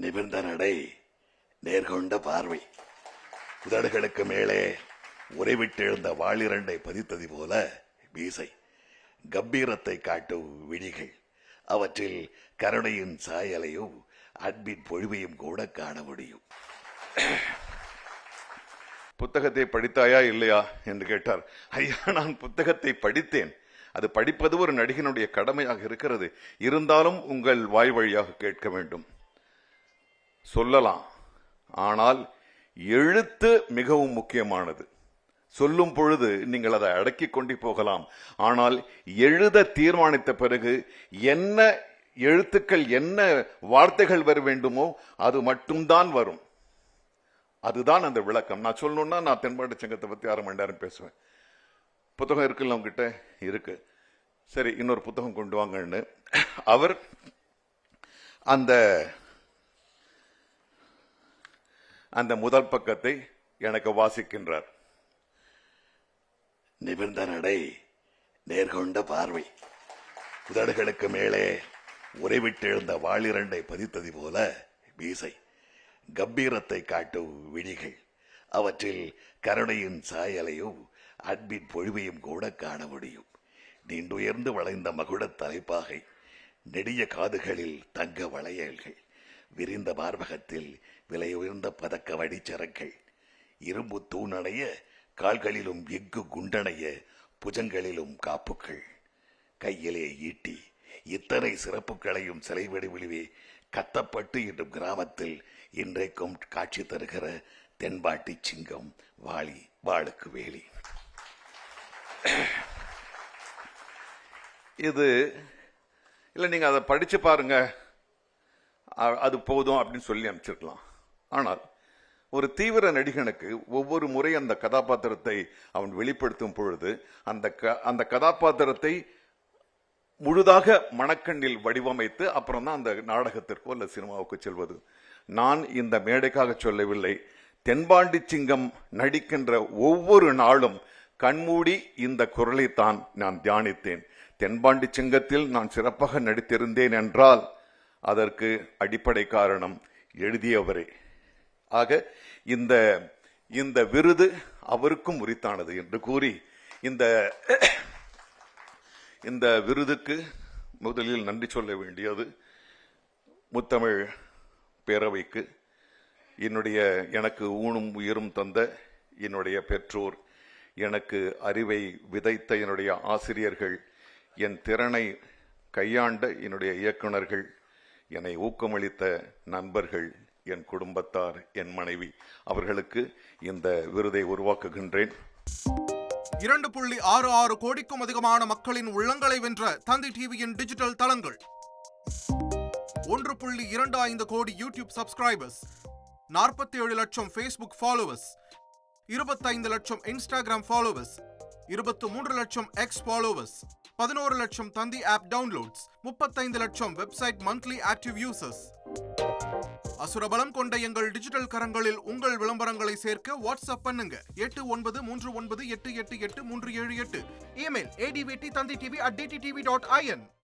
நிமிர்ந்த நடை, நேர்கொண்ட பார்வை, உதடுகளுக்கு மேலே உறைவிட்டெழுந்த வாளிரண்டை பதித்தது போல மீசை, கம்பீரத்தை காட்டும் விழிகள், அவற்றில் கருணையின் சாயலையும் அன்பின் பொழிவையும் கூட காண முடியும். புத்தகத்தை படித்தாயா இல்லையா என்று கேட்டார். ஐயா, நான் புத்தகத்தை படித்தேன். அது படிப்பது ஒரு நடிகனுடைய கடமையாக இருக்கிறது. இருந்தாலும் உங்கள் வாய் வழியாக கேட்க வேண்டும். சொல்லலாம், ஆனால் எழுத்து மிகவும் முக்கியமானது. சொல்லும் பொழுது நீங்கள் அதை அடக்கி கொண்டு போகலாம். ஆனால் எழுத தீர்மானித்த பிறகு என்ன எழுத்துக்கள், என்ன வார்த்தைகள் வர வேண்டுமோ அது மட்டும்தான் வரும். அதுதான் அந்த விளக்கம். நான் சொல்லணும்னா நான் தென்பாண்டி சங்கத்தை பத்தி 6 மணி நேரம் பேசுவேன். புத்தகம் இருக்குல்ல உங்ககிட்ட? இருக்கு. சரி, இன்னொரு புத்தகம் கொண்டு வாங்கன்னு அவர் அந்த முதல் பக்கத்தை எனக்கு வாசிக்கின்றார். நிமிர்ந்த நடை, நேர்கொண்ட பார்வை, உதடுகளுக்கு மேலே உறைவிட்டெழுந்த வாளிரண்டை பதித்தது போல மீசை, கம்பீரத்தை காட்டும் விழிகள், அவற்றில் கருணையின் சாயலையும் அன்பின் பொழிவையும் கூட காண முடியும். நீண்டுயர்ந்து வளைந்த மகுடத் தலைப்பாகை, நெடிய காதுகளில் தங்க வளையல்கள், விரிந்த மார்பகத்தில் விலையுயர்ந்த பதக்க வடிச்சரங்கள், இரும்பு தூணணைய கால்களிலும் எஃகு குண்டணைய புஜங்களிலும் காப்புக்கள், கையிலே ஈட்டி, இத்தனை சிறப்புகளையும் சிலை வடிவிலே கத்தப்பட்டு என்னும் கிராமத்தில் இன்றைக்கும் காட்சி தருகிற தென்பாட்டி சிங்கம் வாளி, வாளுக்கு வேலி. இது இல்லை, நீங்க அதை படிச்சு பாருங்க, அது போதும் அப்படின்னு சொல்லி அனுப்பிச்சிருக்கலாம். ஆனால் ஒரு தீவிர நடிகனுக்கு ஒவ்வொரு முறை அந்த கதாபாத்திரத்தை அவன் வெளிப்படுத்தும் பொழுது அந்த கதாபாத்திரத்தை முழுதாக மனக்கண்ணில் வடிவமைத்து அப்புறம் தான் அந்த நாடகத்திற்கோ அல்ல சினிமாவுக்கு செல்வது. நான் இந்த மேடைக்காக சொல்லவில்லை. தென்பாண்டி சிங்கம் நடிக்கின்ற ஒவ்வொரு நாளும் கண்மூடி இந்த குரலைத்தான் நான் தியானித்தேன். தென்பாண்டி சிங்கத்தில் நான் சிறப்பாக நடித்திருந்தேன் என்றால் அதற்கு அடிப்படை காரணம் எழுதியவரே. ஆக இந்த விருது அவருக்கும் உரித்தானது என்று கூறி இந்த விருதுக்கு முதலில் நன்றி சொல்ல வேண்டியது முத்தமிழ் பேரவைக்கு, எனக்கு ஊனும் உயிரும் தந்த என்னுடைய பெற்றோர், எனக்கு அறிவை விதைத்த என்னுடைய ஆசிரியர்கள், என் திறனை கையாண்ட என்னுடைய இயக்குனர்கள், என்னை ஊக்கமளித்த நண்பர்கள், என் குடும்பத்தார், என் மனைவி, அவர்களுக்கு இந்த விருதை உருவாக்குகின்றேன். 2.66 கோடிக்கும் அதிகமான மக்களின் உள்ளங்களை வென்ற தந்தி டிவியின் டிஜிட்டல் தளங்கள், 1.25 கோடி யூடியூப் சப்ஸ்கிரைபர்ஸ், 47 லட்சம் ஃபேஸ்புக் ஃபாலோவர்ஸ், 25 லட்சம் இன்ஸ்டாகிராம் ஃபாலோவர்ஸ், 23 லட்சம் எக்ஸ் ஃபாலோவர்ஸ், 11 லட்சம் தந்தி ஆப் டவுன்லோட்ஸ், 35 லட்சம் வெப்சைட் மந்த்லி ஆக்டிவ் யூசர்ஸ். அசுரபலம் கொண்ட எங்கள் டிஜிட்டல் கரங்களில் உங்கள் விளம்பரங்களை சேர்க்க வாட்ஸ்அப் பண்ணுங்க 8939888378. Email advt@dttv.in.